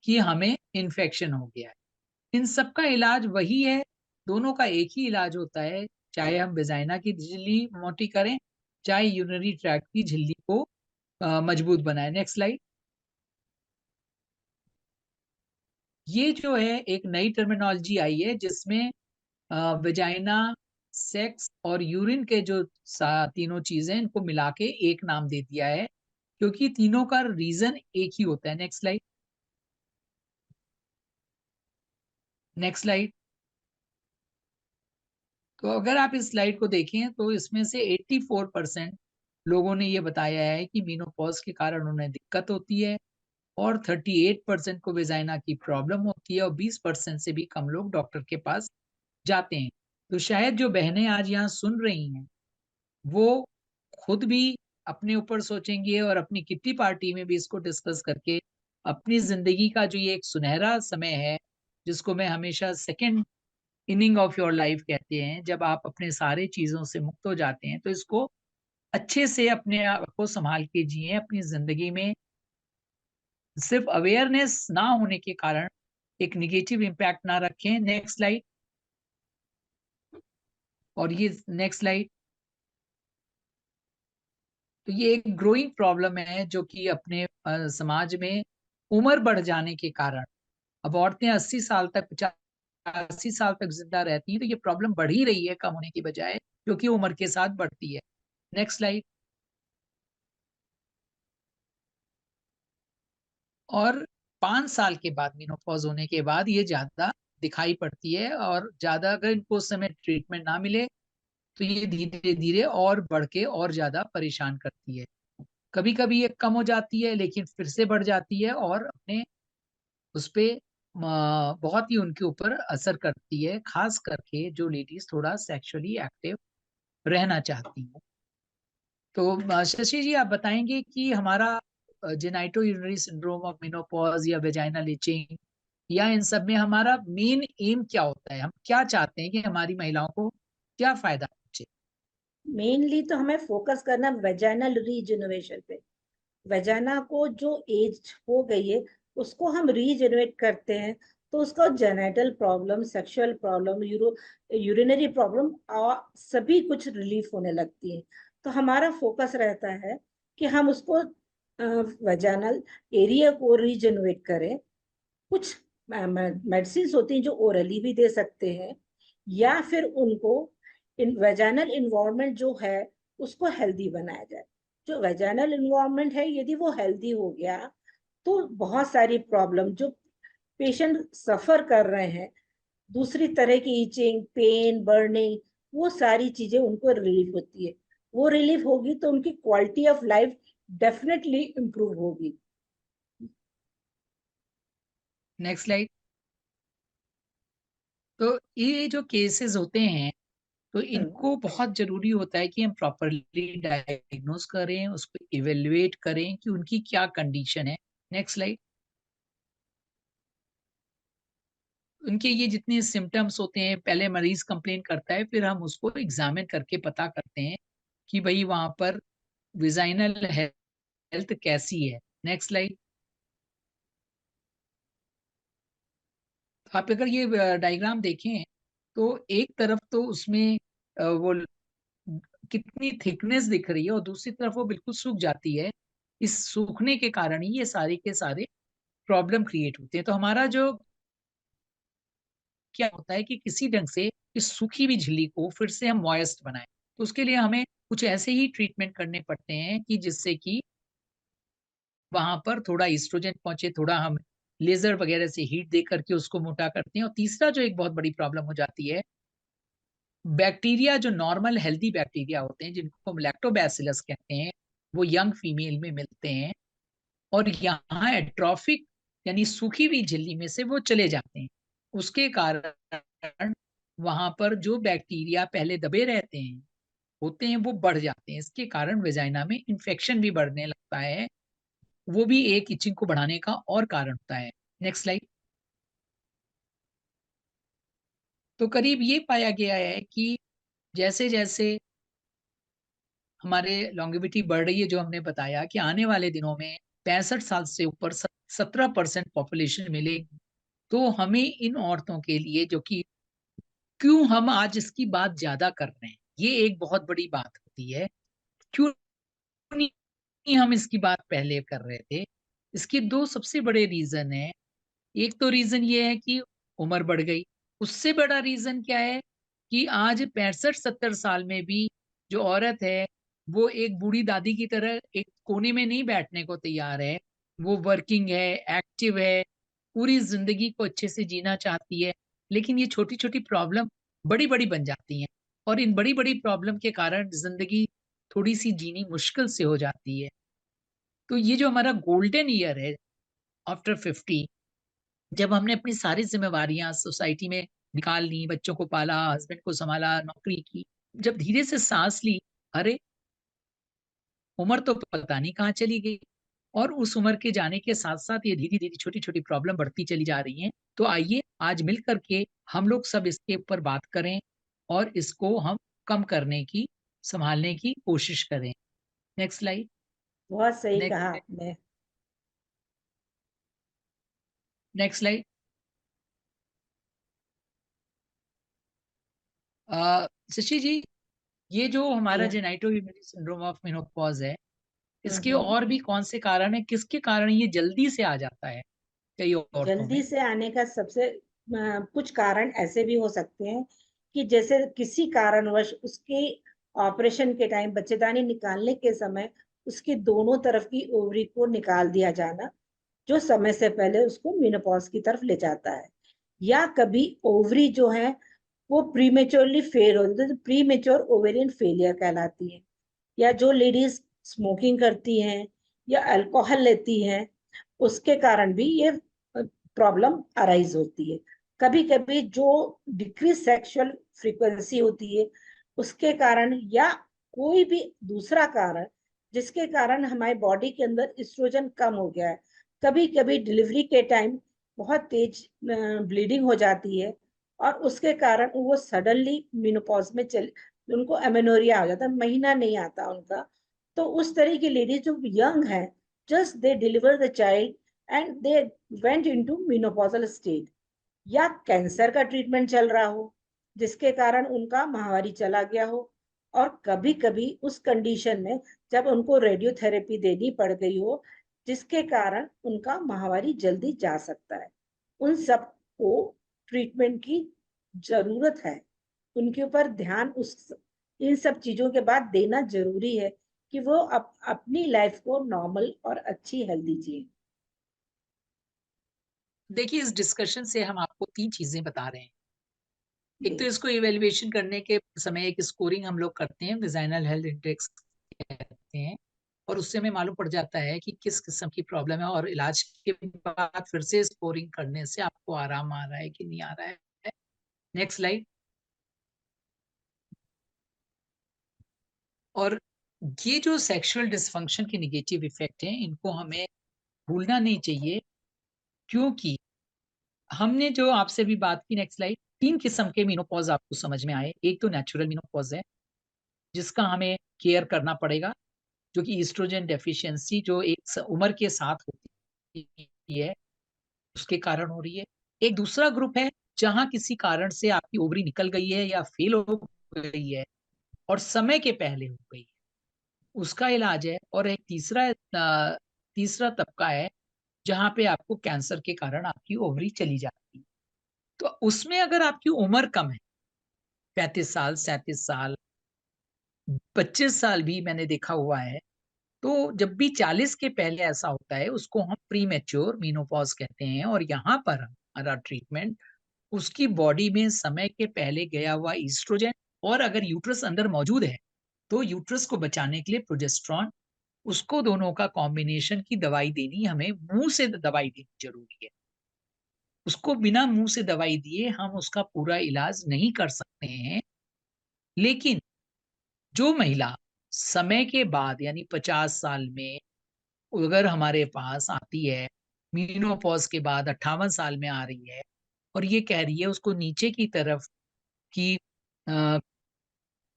कि हमें इन्फेक्शन हो गया है। इन सब का इलाज वही है, दोनों का एक ही इलाज होता है, चाहे हम वेजाइना की झिल्ली मोटी करें, चाहे यूरिनरी ट्रैक्ट की झिल्ली को मजबूत बनाए। Next slide. ये जो है एक नई टर्मिनोलॉजी आई है, जिसमें वेजाइना, सेक्स और यूरिन के जो तीनों चीजें, इनको मिला के एक नाम दे दिया है, क्योंकि तीनों का रीजन एक ही होता है। Next slide. Next slide. तो अगर आप इस स्लाइड को देखें तो इसमें से 84% लोगों ने ये बताया है कि मेनोपॉज के कारण उन्हें दिक्कत होती है, और 38% को वेजाइना की प्रॉब्लम होती है, और 20% से भी कम लोग डॉक्टर के पास जाते हैं। तो शायद जो बहनें आज यहाँ सुन रही हैं वो खुद भी अपने ऊपर सोचेंगे, और अपनी किट्टी पार्टी में भी इसको डिस्कस करके अपनी जिंदगी का जो ये एक सुनहरा समय है, जिसको मैं हमेशा second inning of your life कहते हैं, जब आप अपने सारे चीजों से मुक्त हो जाते हैं, तो इसको अच्छे से अपने आप को संभाल के जिए अपनी जिंदगी में। सिर्फ अवेयरनेस ना होने के कारण एक निगेटिव इम्पैक्ट ना रखें। Next slide. और ये नेक्स्ट स्लाइड। तो ये एक ग्रोइंग प्रॉब्लम है, जो कि अपने समाज में उम्र बढ़ जाने के कारण, अब औरतें 80 साल तक, 85 साल तक जिंदा रहती हैं, तो ये प्रॉब्लम बढ़ ही रही है कम होने की बजाय, क्योंकि उम्र के साथ बढ़ती है। Next slide. और 5 साल के बाद, मेनोपॉज होने के बाद, ये ज्यादा दिखाई पड़ती है, और ज्यादा अगर इनको उस समय ट्रीटमेंट ना मिले तो ये धीरे धीरे और बढ़ के और ज्यादा परेशान करती है। कभी कभी ये कम हो जाती है लेकिन फिर से बढ़ जाती है और अपने उस पे बहुत ही उनके ऊपर असर करती है, खास करके जो लेडीज थोड़ा सेक्सुअली एक्टिव रहना चाहती हैं। तो शशि जी आप बताएंगे कि हमारा genito urinary syndrome of menopause या वेजाइनल इचिंग या इन सब में हमारा मेन एम क्या होता है, हम क्या चाहते हैं कि हमारी महिलाओं को क्या फायदा पहुंचे? मेनली तो हमें फोकस करना वेजाइनल रीजनरेशन पे। वेजाइना को जो एज हो गई है उसको हम रीजनरेट करते हैं, तो उसका genital problem, sexual problem, urinary problem सभी कुछ रिलीफ होने लगती है। तो हमारा फोकस रहता है कि हम उसको वेजाइनल एरिया को रीजनरेट करें। कुछ मेडिसिन होती हैं जो ओरली भी दे सकते हैं, या फिर उनको वेजाइनल इन्वायरमेंट जो है उसको हेल्दी बनाया जाए। जो वेजाइनल इन्वायरमेंट है यदि वो हेल्दी हो गया तो बहुत सारी प्रॉब्लम जो पेशेंट सफर कर रहे हैं, दूसरी तरह की ईचिंग, पेन, बर्निंग, वो सारी चीजें उनको रिलीफ होती है। वो रिलीफ होगी तो उनकी quality of life definitely improve होगी। Next slide. तो ये जो केसेस होते हैं तो इनको बहुत जरूरी होता है कि हम प्रॉपरली डायग्नोज करें, उसको इवेल्युएट करें कि उनकी क्या कंडीशन है। Next slide. उनके ये जितने सिम्टम्स होते हैं, पहले मरीज कंप्लेन करता है, फिर हम उसको एग्जामिन करके पता करते हैं कि भाई वहां पर विजाइनल हेल्थ कैसी है। Next slide. आप अगर ये डायग्राम देखें तो एक तरफ तो उसमें वो कितनी थिकनेस दिख रही है और दूसरी तरफ वो बिल्कुल सूख जाती है। इस सूखने के कारण ही ये सारे के सारे प्रॉब्लम क्रिएट होते हैं। तो हमारा जो क्या होता है कि किसी ढंग से इस सूखी हुई झिल्ली को फिर से हम मॉइस्ट बनाएं, तो उसके लिए हमें कुछ ऐसे ही ट्रीटमेंट करने पड़ते हैं कि जिससे कि वहां पर थोड़ा ईस्ट्रोजन पहुंचे, थोड़ा हम लेजर वगैरह से हीट दे करके उसको मोटा करते हैं। और तीसरा जो एक बहुत बड़ी प्रॉब्लम हो जाती है, बैक्टीरिया जो नॉर्मल हेल्दी बैक्टीरिया होते हैं जिनको हम लैक्टोबैसिलस कहते हैं, वो यंग फीमेल में मिलते हैं और यहाँ एट्रोफिक यानी सूखी हुई झिल्ली में से वो चले जाते हैं। उसके कारण वहां पर जो बैक्टीरिया पहले दबे रहते हैं होते हैं वो बढ़ जाते हैं। इसके कारण वेजाइना में इन्फेक्शन भी बढ़ने लगता है, वो भी एक इचिंग को बढ़ाने का और कारण होता है। Next slide. तो करीब ये पाया गया है कि जैसे जैसे हमारे लॉन्गेविटी बढ़ रही है, जो हमने बताया कि आने वाले दिनों में 65 साल से ऊपर 17% पॉपुलेशन मिलेगी, तो हमें इन औरतों के लिए, जो कि क्यों हम आज इसकी बात ज्यादा कर रहे हैं, ये एक बहुत बड़ी बात होती है। क्यों नहीं हम इसकी बात पहले कर रहे थे? इसके दो सबसे बड़े रीजन है। एक तो रीजन ये है कि उम्र बढ़ गई। उससे बड़ा रीजन क्या है कि आज 65-70 साल में भी जो औरत है वो एक बूढ़ी दादी की तरह एक कोने में नहीं बैठने को तैयार है। वो वर्किंग है, एक्टिव है, पूरी जिंदगी को अच्छे से जीना चाहती है। लेकिन ये छोटी छोटी प्रॉब्लम बड़ी बड़ी बन जाती हैं और इन बड़ी बड़ी प्रॉब्लम के कारण जिंदगी थोड़ी सी जीनी मुश्किल से हो जाती है। तो ये जो हमारा गोल्डन ईयर है आफ्टर 50, जब हमने अपनी सारी जिम्मेवारियां सोसाइटी में निकाल ली, बच्चों को पाला, हस्बैंड को संभाला, नौकरी की, जब धीरे से सांस ली, अरे उम्र तो पता नहीं कहाँ चली गई। और उस उम्र के जाने के साथ साथ ये धीरे धीरे छोटी छोटी प्रॉब्लम बढ़ती चली जा रही हैं। तो आइए आज मिल करके हम लोग सब इसके ऊपर बात करें और इसको हम कम करने की, संभालने की कोशिश करें। Next slide. बहुत सही कहा नेक्स्ट आपने। Next slide. शशि जी, ये जो हमारा जी। Genito urinary syndrome of menopause है, इसके हम्म। और भी कौन से कारण है, किसके कारण ये जल्दी से आ जाता है कई औरतों जल्दी में? से आने का सबसे कुछ कारण ऐसे भी हो सकते हैं कि जैसे किसी कारणवश उसके ऑपरेशन के टाइम, बच्चेदानी निकालने के समय, उसकी दोनों तरफ की ओवरी को निकाल दिया जाना, जो समय से पहले उसको मेनोपॉज की तरफ ले जाता है। या कभी ओवरी जो है वो प्रीमेच्योरली फेल हो जाती है, प्रीमेच्योर ओवेरियन फेलियर कहलाती है। या जो लेडीज स्मोकिंग करती हैं या अल्कोहल लेती हैं, उसके कारण भी ये प्रॉब्लम अराइज होती है। कभी कभी जो डिक्रीज सेक्सुअल फ्रीक्वेंसी होती है उसके कारण, या कोई भी दूसरा कारण जिसके कारण हमारी बॉडी के अंदर एस्ट्रोजन कम हो गया है। कभी कभी डिलीवरी के टाइम बहुत तेज ब्लीडिंग हो जाती है और उसके कारण वो सडनली मेनोपॉज में उनको एमेनोरिया आ जाता है, महीना नहीं आता उनका। तो उस तरह की लेडीज जो यंग है, just they deliver the child and they went into menopausal stage, या कैंसर का ट्रीटमेंट चल रहा हो जिसके कारण उनका माहवारी चला गया हो, और कभी कभी उस कंडीशन में जब उनको रेडियोथेरेपी देनी पड़ गई हो जिसके कारण उनका माहवारी जल्दी जा सकता है। उन सब को ट्रीटमेंट की जरूरत है। उनके ऊपर ध्यान उस इन सब चीजों के बाद देना जरूरी है कि वो अपनी लाइफ को नॉर्मल और अच्छी हेल्दी जिए। देखिए, इस डिस्कशन से हम आपको 3 चीजें बता रहे हैं। एक तो इसको इवेल्युएशन करने के समय एक स्कोरिंग हम लोग करते हैं, वेजाइनल हेल्थ इंडेक्स कहते हैं, और उससे हमें मालूम पड़ जाता है कि किस किस्म की प्रॉब्लम है, और इलाज के बाद फिर से स्कोरिंग करने से आपको आराम आ रहा है कि नहीं आ रहा है। Next slide. और ये जो सेक्सुअल डिसफंक्शन के नेगेटिव इफेक्ट हैं, इनको हमें भूलना नहीं चाहिए, क्योंकि हमने जो आपसे भी बात की, नेक्स्ट स्लाइड, 3 किस्म के मेनोपॉज आपको समझ में आए। एक तो नेचुरल मेनोपॉज है जिसका हमें केयर करना पड़ेगा, जो कि ईस्ट्रोजन डेफिशिएंसी जो एक उम्र के साथ होती है उसके कारण हो रही है। एक दूसरा ग्रुप है जहां किसी कारण से आपकी ओवरी निकल गई है या फेल हो गई है और समय के पहले हो गई है, उसका इलाज है। और एक तीसरा तबका है जहां पे आपको कैंसर के कारण आपकी ओवरी चली जाती है। तो उसमें अगर आपकी उम्र कम है, 35 साल, 37 साल, 25 साल भी मैंने देखा हुआ है, तो जब भी 40 के पहले ऐसा होता है उसको हम प्री मैच्योर मेनोपॉज कहते हैं। और यहाँ पर हमारा ट्रीटमेंट उसकी बॉडी में समय के पहले गया हुआ ईस्ट्रोजन, और अगर यूट्रस अंदर मौजूद है तो यूट्रस को बचाने के लिए प्रोजेस्टेरॉन, उसको दोनों का कॉम्बिनेशन की दवाई देनी, हमें मुंह से दवाई देनी जरूरी है। उसको बिना मुंह से दवाई दिए हम उसका पूरा इलाज नहीं कर सकते हैं। लेकिन जो महिला समय के बाद यानी 50 साल में अगर हमारे पास आती है, मीनोपॉज के बाद 58 साल में आ रही है, और ये कह रही है उसको नीचे की तरफ की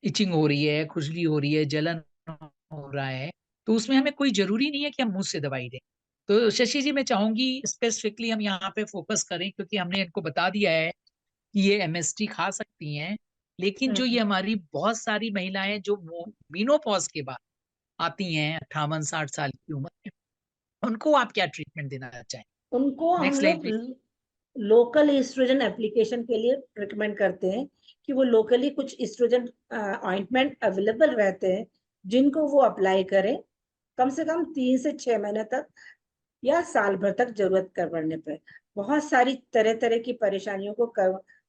इचिंग हो रही है, खुजली हो रही है, जलन हो रहा है, तो उसमें हमें कोई जरूरी नहीं है कि हम मुंह से दवाई दें। तो शशि जी, मैं चाहूंगी स्पेसिफिकली हम यहाँ पे फोकस करें, क्योंकि हमने इनको बता दिया है कि ये एमएसटी खा सकती हैं, लेकिन जो ये हमारी बहुत सारी महिलाएं जो मीनोपॉज के बाद आती हैं 58-60 साल की उम्र में, उनको आप क्या ट्रीटमेंट देना चाहें? उनको हम नेक्स्ट स्लाइड लोग प्लीज। लोकल एस्ट्रोजन एप्लीकेशन के लिए रिकमेंड करते हैं कि वो लोकली कुछ एस्ट्रोजन ऑइंटमेंट अवेलेबल रहते हैं जिनको वो अप्लाई करें, कम से कम 3 से 6 महीने तक या साल भर तक जरूरत कर पड़ने पर। बहुत सारी तरह तरह की परेशानियों को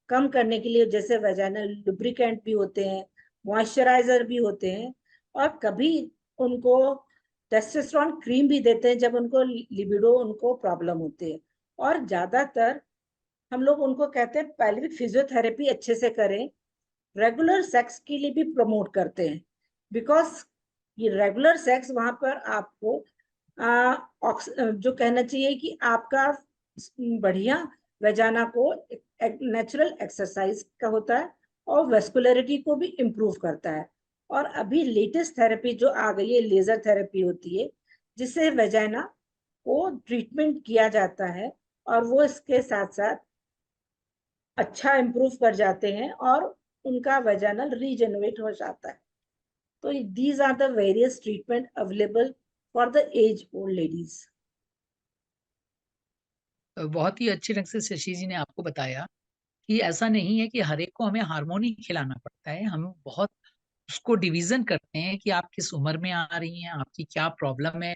कम करने के लिए, जैसे वेजाइनल लुब्रिकेंट भी होते हैं, मॉइस्चराइजर भी होते हैं, और कभी उनको टेस्टोस्टेरोन क्रीम भी देते हैं जब उनको लिबिडो उनको प्रॉब्लम होती है। और ज्यादातर हम लोग उनको कहते हैं पेल्विक फिजियोथेरेपी अच्छे से करें। रेगुलर सेक्स के लिए भी प्रमोट करते हैं, बिकॉज ये रेगुलर सेक्स वहां पर आपको जो कहना चाहिए कि आपका बढ़िया वेजाना को नेचुरल एक्सरसाइज का होता है और वेस्कुलरिटी को भी इम्प्रूव करता है। और अभी लेटेस्ट थेरेपी जो आ गई है, लेजर थेरेपी होती है जिससे वेजाना को ट्रीटमेंट किया जाता है, और वो इसके साथ साथ अच्छा इम्प्रूव कर जाते हैं और उनका वेजानल रीजनरेट हो जाता है। तो these are the various treatment available for the age old ladies. बहुत ही अच्छे ढंग से शशि जी ने आपको बताया कि ऐसा नहीं है कि हर एक को हमें हार्मोन ही खिलाना पड़ता है। हम बहुत उसको डिवीजन करते हैं कि आप किस उम्र में आ रही हैं, आपकी क्या प्रॉब्लम है,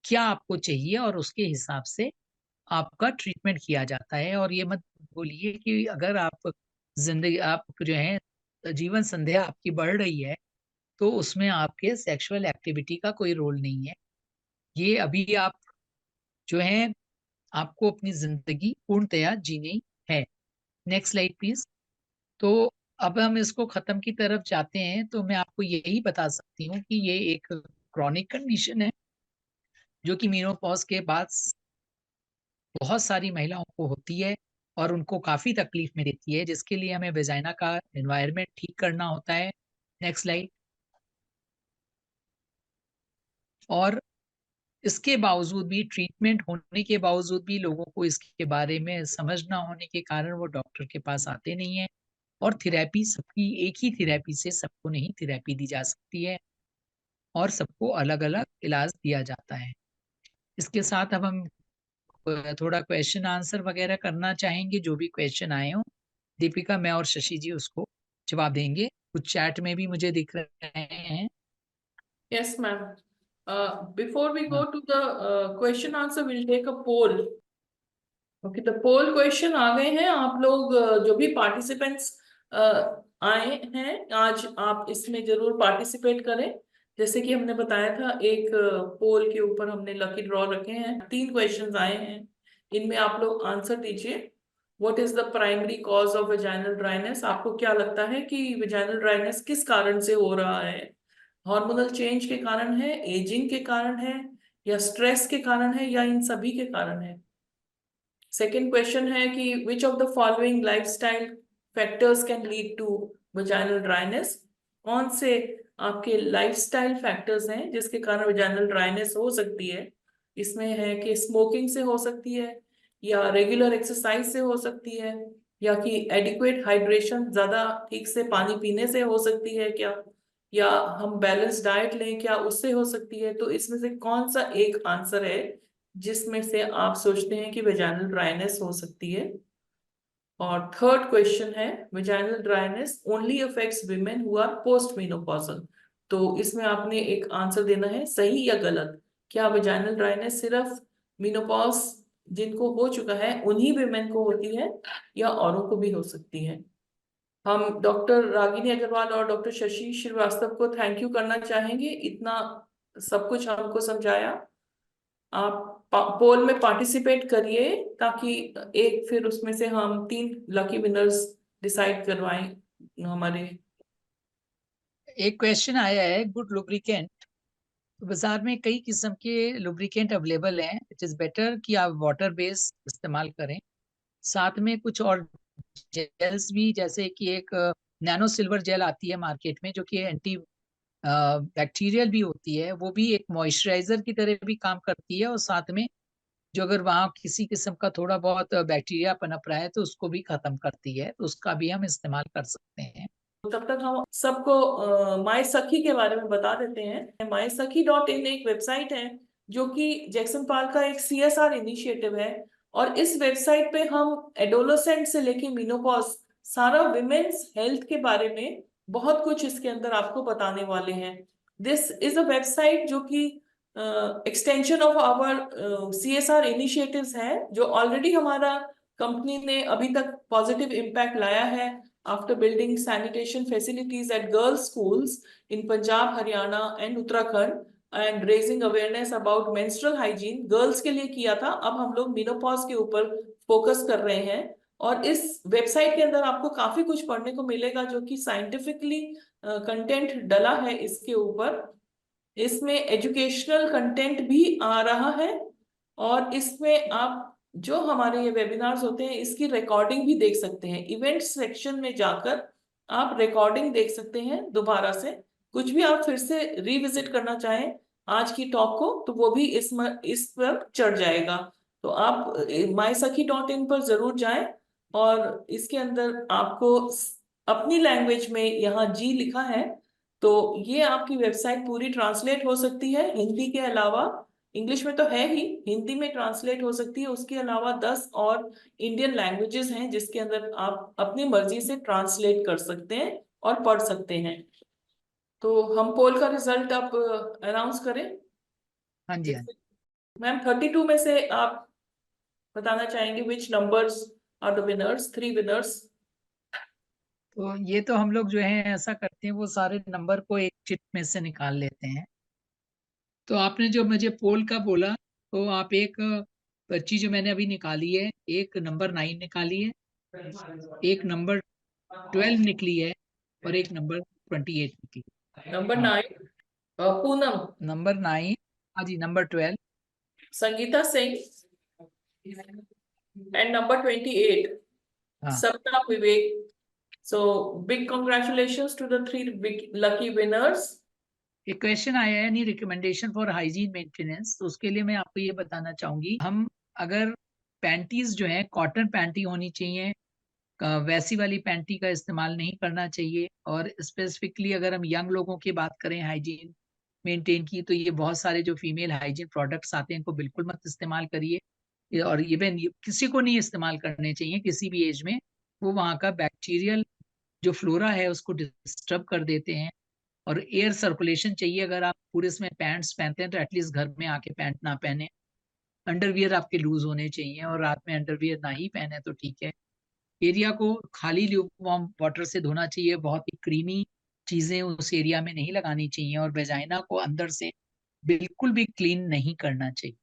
क्या आपको चाहिए, और उसके हिसाब से आपका ट्रीटमेंट किया जाता है। और ये मत बोलिए कि अगर आप जिंदगी आप जो है जीवन संध्या आपकी बढ़ रही है तो उसमें आपके सेक्सुअल एक्टिविटी का कोई रोल नहीं है। ये अभी आप जो है आपको अपनी जिंदगी पूर्णतया जीनी है। Next slide please. तो अब हम इसको खत्म की तरफ जाते हैं, तो मैं आपको यही बता सकती हूँ कि ये एक क्रॉनिक कंडीशन है जो कि मेनोपॉज के बाद बहुत सारी महिलाओं को होती है और उनको काफी तकलीफ में देती है, जिसके लिए हमें वेजाइना का एनवायरनमेंट ठीक करना होता है। Next slide. और इसके बावजूद भी, ट्रीटमेंट होने के बावजूद भी, लोगों को इसके बारे में समझ ना होने के कारण वो डॉक्टर के पास आते नहीं है। और थेरेपी सबकी एक ही थेरेपी से सबको नहीं थेरेपी दी जा सकती है और सबको अलग अलग इलाज दिया जाता है। इसके साथ अब हम थोड़ा क्वेश्चन आंसर वगैरह करना चाहेंगे, जो भी क्वेश्चन आए हो। दीपिका, मैं और शशि जी उसको जवाब देंगे। कुछ चैट में भी मुझे दिख रहे हैं। Yes, ma'am. Before we हाँ, go to the question answer, we'll take a poll. Okay, तो पोल क्वेश्चन आ गए हैं। आप लोग जो भी पार्टिसिपेंट्स आए हैं आज, आप इसमें जरूर पार्टिसिपेट करें। जैसे कि हमने बताया था, एक पोल के ऊपर हमने लकी ड्रॉ रखे हैं। 3 क्वेश्चंस आए हैं, इनमें आप लोग आंसर दीजिए। What is the primary cause of vaginal dryness? आपको क्या लगता है कि वेजाइनल ड्राइनेस किस कारण से हो रहा है? हार्मोनल चेंज के कारण है, एजिंग के कारण है, या स्ट्रेस के कारण है, या इन सभी के कारण है? सेकेंड क्वेश्चन है कि which of the following lifestyle factors can lead to vaginal dryness? कौन से आपके लाइफस्टाइल फैक्टर्स हैं जिसके कारण वजाइनल ड्राइनेस हो सकती है? इसमें है कि स्मोकिंग से हो सकती है, या रेगुलर एक्सरसाइज से हो सकती है, या कि एडिक्वेट हाइड्रेशन, ज्यादा ठीक से पानी पीने से हो सकती है क्या, या हम बैलेंस डाइट लें क्या, उससे हो सकती है? तो इसमें से कौन सा एक आंसर है जिसमें से आप सोचते हैं कि वेजाइनल ड्राइनेस हो सकती है? और थर्ड क्वेश्चन है, vaginal dryness only affects women who R post menopausal. तो इसमें आपने एक आंसर देना है, सही या गलत। क्या वेजाइनल ड्राइनेस सिर्फ मेनोपॉज जिनको हो चुका है उन्हीं विमेन को होती है, या औरों को भी हो सकती है? हम डॉक्टर रागिनी अग्रवाल और डॉक्टर शशि श्रीवास्तव को थैंक यू करना चाहेंगे, इतना सब कुछ हमको समझाया। आप पोल में पार्टिसिपेट करिए, ताकि एक फिर उसमें से हम 3 लकी विनर्स डिसाइड करवाएं हमारे। एक क्वेश्चन आया है, गुड लुब्रिकेंट। तो बाजार में कई किस्म के लुब्रिकेंट अवेलेबल हैं। इट इज बेटर कि आप वाटर बेस्ड इस्तेमाल करें। साथ में कुछ और जेल्स भी, जैसे कि एक नैनो सिल्वर जेल आती है मार्केट में, जो कि एंटी बैक्टीरियल भी होती है। वो भी एक मॉइस्चराइजर की तरह भी काम करती है, और साथ में जो अगर वहाँ किसी किस्म का थोड़ा बहुत बैक्टीरिया पनप रहा है तो उसको भी खत्म करती है, तो उसका भी हम इस्तेमाल कर सकते हैं। तब तक हम सबको माई सखी के बारे में बता देते हैं। MySakhi.in एक वेबसाइट है जो कि जैक्सन पार्क का एक CSR इनिशिएटिव है, और इस वेबसाइट पे हम एडोलेसेंट से लेके मेनोपॉज, सारा विमेन्स हेल्थ के बारे में बहुत कुछ इसके अंदर आपको बताने वाले हैं। दिस इज अ वेबसाइट जो कि extension of our CSR initiatives है, जो ऑलरेडी हमारा कंपनी ने अभी तक पॉजिटिव इम्पैक्ट लाया है after building sanitation facilities at girls schools in Punjab, Haryana and Uttarakhand and raising awareness about menstrual hygiene girls के लिए किया था। अब हम लोग मेनोपॉज के ऊपर फोकस कर रहे हैं, और इस वेबसाइट के अंदर आपको काफी कुछ पढ़ने को मिलेगा जो कि साइंटिफिकली कंटेंट डला है इसके ऊपर। इसमें एजुकेशनल कंटेंट भी आ रहा है, और इसमें आप जो हमारे ये वेबिनार्स होते हैं इसकी रिकॉर्डिंग भी देख सकते हैं। इवेंट सेक्शन में जाकर आप रिकॉर्डिंग देख सकते हैं दोबारा से। कुछ भी आप फिर से रिविजिट करना चाहें आज की टॉक को, तो वो भी इस पर चढ़ जाएगा। तो आप MySakhi.in पर जरूर जाएं, और इसके अंदर आपको अपनी लैंग्वेज में यहाँ जी लिखा है, तो ये आपकी वेबसाइट पूरी ट्रांसलेट हो सकती है हिंदी के अलावा। इंग्लिश में तो है ही, हिंदी में ट्रांसलेट हो सकती है। उसके अलावा 10 और इंडियन लैंग्वेजेस हैं जिसके अंदर आप अपनी मर्जी से ट्रांसलेट कर सकते हैं और पढ़ सकते हैं। तो हम पोल का रिजल्ट अब अनाउंस करें। हाँ जी, हाँ। मैम 32 में से आप बताना चाहेंगे which numbers are the winners, 3 winners? तो ये तो हम लोग जो है ऐसा करते हैं, वो सारे नंबर को एक चिट में से निकाल लेते हैं। तो आपने जो मुझे पोल का बोला, तो आप एक पर्ची जो मैंने अभी निकाली है, एक नंबर 9 निकाली है, एक नंबर 12 निकली है और एक नंबर 28 निकली। नंबर हाँ। 9, पूनम, नंबर 9, हाँ जी, number 12, Sangeeta Singh, and number 28, हाँ। Sapna Vivek. So big congratulations to the 3 big lucky winners. एक क्वेश्चन आया है, नहीं रिकमेंडेशन फॉर हाइजीन मेंटेनेंस, तो उसके लिए मैं आपको ये बताना चाहूंगी, हम अगर पैंटीज जो है कॉटन पैंटी होनी चाहिए, वैसी वाली पैंटी का इस्तेमाल नहीं करना चाहिए। और स्पेसिफिकली अगर हम यंग लोगों की बात करें हाइजीन मेंटेन की, तो ये बहुत सारे जो फीमेल हाइजीन प्रोडक्ट्स आते हैं इनको बिल्कुल मत इस्तेमाल करिए, और इवन किसी को नहीं इस्तेमाल करने चाहिए किसी भी एज में। वो वहाँ का बैक्टीरियल जो फ्लोरा है उसको डिस्टर्ब कर देते हैं। और एयर सर्कुलेशन चाहिए, अगर आप पूरे इसमें पैंट्स पहनते हैं तो एटलीस्ट घर में आके पैंट ना पहने। अंडरवियर आपके लूज होने चाहिए, और रात में अंडरवियर ना ही पहने तो ठीक है। एरिया को खाली ल्यूकवार्म वाटर से धोना चाहिए, बहुत ही क्रीमी चीजें उस एरिया में नहीं लगानी चाहिए, और वेजाइना को अंदर से बिल्कुल भी क्लीन नहीं करना चाहिए।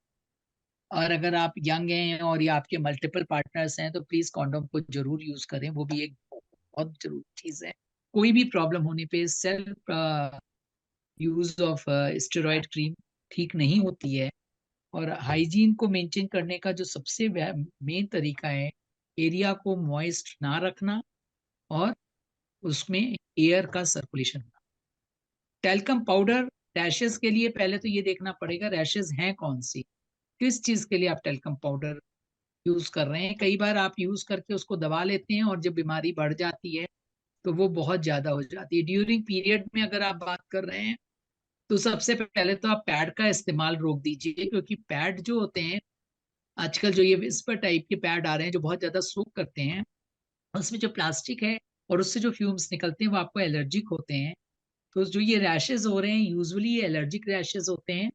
और अगर आप यंग हैं और या आपके मल्टीपल पार्टनर्स हैं तो प्लीज कॉन्डोम को जरूर यूज करें, वो भी एक बहुत जरूरी चीज है। कोई भी प्रॉब्लम होने पे self use of steroid cream ठीक नहीं होती है। और हाइजीन को मेंटेन करने का जो सबसे मेन तरीका है, एरिया को मॉइस्ट ना रखना और उसमें एयर का सर्कुलेशन होना। टेल्कम पाउडर रैशेस के लिए पहले तो ये देखना पड़ेगा रैशेस हैं कौन सी, किस चीज के लिए आप टेल्कम पाउडर यूज कर रहे हैं। कई बार आप यूज करके उसको दबा लेते हैं और जब बीमारी बढ़ जाती है तो वो बहुत ज्यादा हो जाती है। ड्यूरिंग पीरियड में अगर आप बात कर रहे हैं तो सबसे पहले तो आप पैड का इस्तेमाल रोक दीजिए, क्योंकि पैड जो होते हैं आजकल जो ये विस्पर टाइप के पैड आ रहे हैं जो बहुत ज्यादा सोक करते हैं, उसमें जो प्लास्टिक है और उससे जो फ्यूम्स निकलते हैं वो आपको एलर्जिक होते हैं। तो जो ये रैशेज हो रहे हैं यूजुअली ये एलर्जिक रैशेज होते हैं।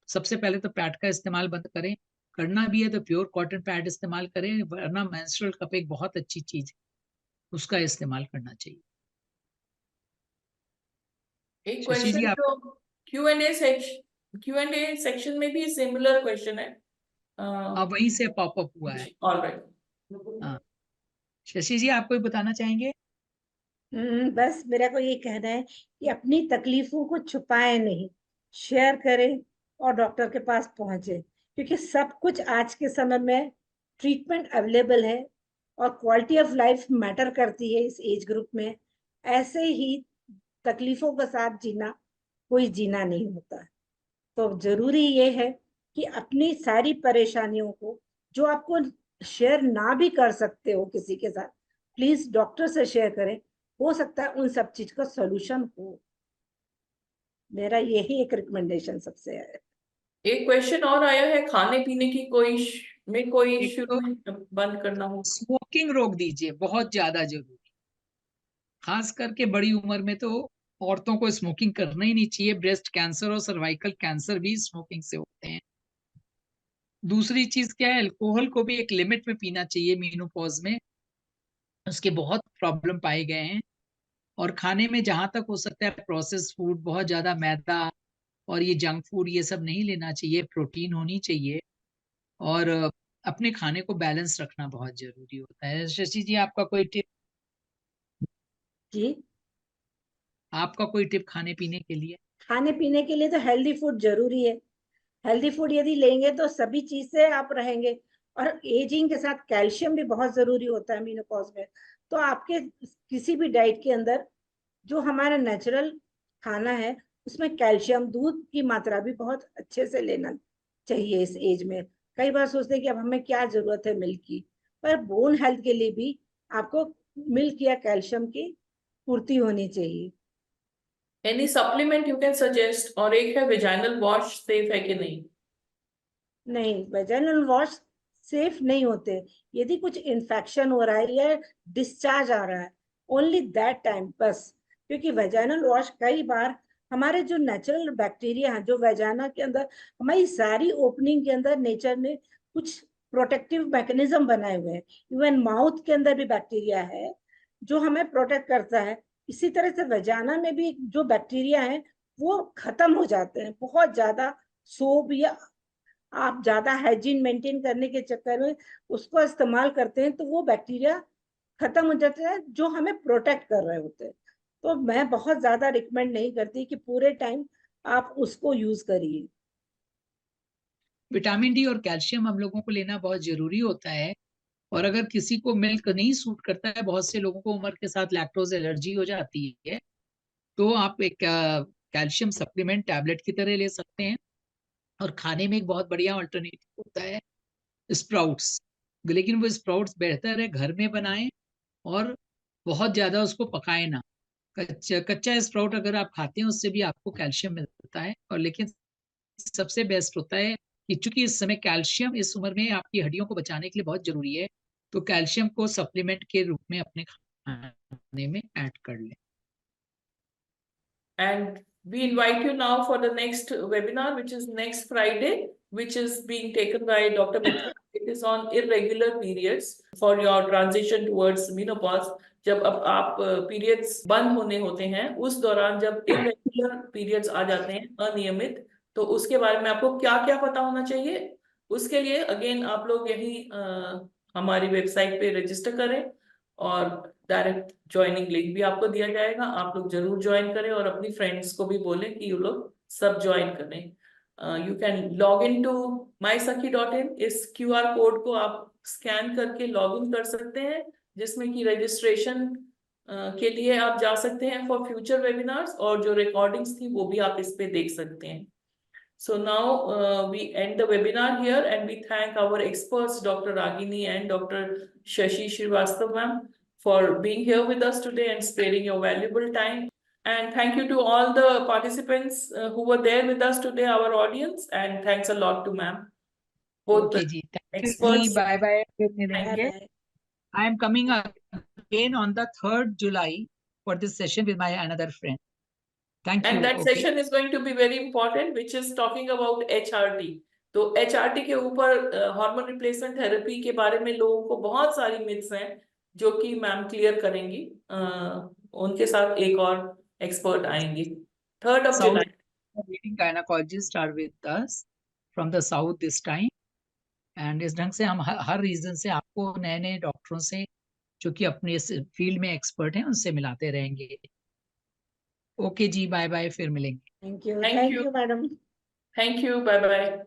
सबसे पहले तो पैड का इस्तेमाल बंद करें, करना भी है तो प्योर कॉटन पैड इस्तेमाल करें, वरना मेंस्ट्रुअल कप एक बहुत अच्छी चीज है, उसका इस्तेमाल करना चाहिए। एक शशि जी क्वेश्चन आप, जो Q&A सेक्शन में भी सिमिलर क्वेश्चन है। वहीं से पॉपअप हुआ है। ऑलराइट। हाँ, शशि जी आप कोई बताना चाहेंगे? बस मेरा को ये कहना है कि अपनी तकलीफों को छुपाए नहीं, शेयर करें और डॉक्टर के पास पहुंचे, क्योंकि सब कुछ आज के समय में ट्रीटमेंट अवेलेबल है और क्वालिटी ऑफ लाइफ मैटर करती है इस एज ग्रुप में। ऐसे ही तकलीफों के साथ जीना कोई जीना नहीं होता। तो जरूरी ये है कि अपनी सारी परेशानियों को जो आपको शेयर ना भी कर सकते हो किसी के साथ, प्लीज डॉक्टर से शेयर करें, हो सकता है उन सब चीज का सॉल्यूशन हो। मेरा यही एक रिकमेंडेशन सबसे है। एक क्वेश्चन और आया है, खाने पीने की कोई एक शुरू तो में बंद करना हो। स्मोकिंग रोक दीजिए, बहुत ज्यादा जरूरी, खास करके बड़ी उम्र में तो औरतों को स्मोकिंग करना ही नहीं चाहिए। ब्रेस्ट कैंसर और सर्वाइकल कैंसर भी स्मोकिंग से होते हैं। दूसरी चीज क्या है, अल्कोहल को भी एक लिमिट में पीना चाहिए मेनोपॉज में, उसके बहुत प्रॉब्लम पाए गए हैं। और खाने में जहां तक हो सकता है प्रोसेस फूड, बहुत ज्यादा मैदा और ये जंक फूड ये सब नहीं लेना चाहिए, प्रोटीन होनी चाहिए। और अपने खाने को बैलेंस रखना बहुत जरूरी होता है। शशि जी आपका कोई टिप, जी, आपका कोई टिप खाने पीने के लिए? खाने पीने के लिए तो हेल्दी फूड जरूरी है। हेल्दी फूड यदि लेंगे तो सभी चीज से आप रहेंगे। और एजिंग के साथ कैल्शियम भी बहुत जरूरी होता है मेनोपॉज में। तो आपके किसी भी डाइट के अंदर जो हमारा नेचुरल खाना है उसमें कैल्शियम, दूध की मात्रा भी बहुत अच्छे से लेना चाहिए इस एज में। कई बार सोचते हैं कि अब हमें क्या जरूरत है मिल्क की, पर बोन हेल्थ के लिए भी आपको मिल्क या कैल्शियम की पूर्ति होनी चाहिए। Any supplement you can suggest, और एक है वेजाइनल वॉश सेफ है कि नहीं? नहीं, वेजाइनल वॉश सेफ नहीं होते। यदि कुछ इन्फेक्शन हो रहा है या डिस्चार्ज आ रहा है, ओनली दैट टाइम बस। क्योंकि वेजाइनल वॉश कई बार हमारे जो नेचुरल बैक्टीरिया हैं जो वेजाइना के अंदर, हमारी सारी ओपनिंग के अंदर नेचर ने कुछ प्रोटेक्टिव मैकेनिज्म बनाए हुए हैं। इवन माउथ के अंदर भी बैक्टीरिया है जो हमें प्रोटेक्ट करता है। इसी तरह से वजाना में भी जो बैक्टीरिया है वो खत्म हो जाते हैं। बहुत ज्यादा सोप या आप ज्यादा हाइजीन मेंटेन करने के चक्कर में उसको इस्तेमाल करते हैं तो वो बैक्टीरिया खत्म हो जाते हैं जो हमें प्रोटेक्ट कर रहे होते हैं। तो मैं बहुत ज्यादा रिकमेंड नहीं करती कि पूरे टाइम आप उसको यूज करिए। विटामिन डी और कैल्शियम हम लोगों को लेना बहुत जरूरी होता है। और अगर किसी को मिल्क नहीं सूट करता है, बहुत से लोगों को उम्र के साथ लैक्टोज एलर्जी हो जाती है, तो आप एक कैल्शियम सप्लीमेंट टैबलेट की तरह ले सकते हैं। और खाने में एक बहुत बढ़िया अल्टरनेटिव होता है स्प्राउट्स। लेकिन वो स्प्राउट्स बेहतर है घर में बनाएं, और बहुत ज्यादा उसको पकाए ना। कच्चा कच्चा स्प्राउट अगर आप खाते हैं उससे भी आपको कैल्शियम मिलता है। और लेकिन सबसे बेस्ट होता है कि चूंकि इस समय कैल्शियम इस उम्र में आपकी हड्डियों को बचाने के लिए बहुत जरूरी है, तो कैल्शियम को सप्लीमेंट के रूप में अपने खाने में ऐड कर लें। And we invite you now for the next webinar, which is next Friday, which is being taken by Dr. Mitra. It is on irregular periods for your transition towards menopause. जब अब आप periods बंद होने होते हैं, उस दौरान जब irregular periods आ जाते हैं, अनियमित, तो उसके बारे में आपको क्या क्या पता होना चाहिए। उसके लिए अगेन आप लोग यही हमारी वेबसाइट पे रजिस्टर करें, और डायरेक्ट ज्वाइनिंग लिंक भी आपको दिया जाएगा। आप लोग जरूर ज्वाइन करें और अपनी फ्रेंड्स को भी बोलें कि ये लोग सब ज्वाइन करें। You can log in to mysakhi.in। इस QR कोड को आप स्कैन करके लॉग इन कर सकते हैं, जिसमें कि रजिस्ट्रेशन के लिए आप जा सकते हैं फॉर फ्यूचर वेबिनार्स, और जो रिकॉर्डिंग्स थी वो भी आप इस पे देख सकते हैं। So now we end the webinar here, and we thank our experts, Dr. Ragini and Dr. Shashi Srivastava ma'am, for being here with us today and sparing your valuable time. And thank you to all the participants who were there with us today, our audience, and thanks a lot to ma'am. Both okay the जी, thank you जी, experts. Bye bye, फिर bye मिलेंगे। Bye. I am coming again on the 3rd July for this session with my another friend. Thank And you. that okay, session is going to be very important, which is talking about HRT. तो HRT के ऊपर hormone replacement therapy के बारे में लोगों को बहुत सारी मिथ्स हैं, जो कि मैम क्लियर करेंगी। उनके साथ एक और एक्सपर्ट आएंगे 3rd of South July। leading gynecologists are with us from the south this time, and इस ढंग से हम हर रीजन से आपको नए नए डॉक्टरों से जो कि अपने इस फील्ड में एक्सपर्ट हैं उनसे मिलाते रहेंगे। ओके जी, बाय बाय, फिर मिलेंगे। Thank Thank you you. Madam. Thank you. Bye bye.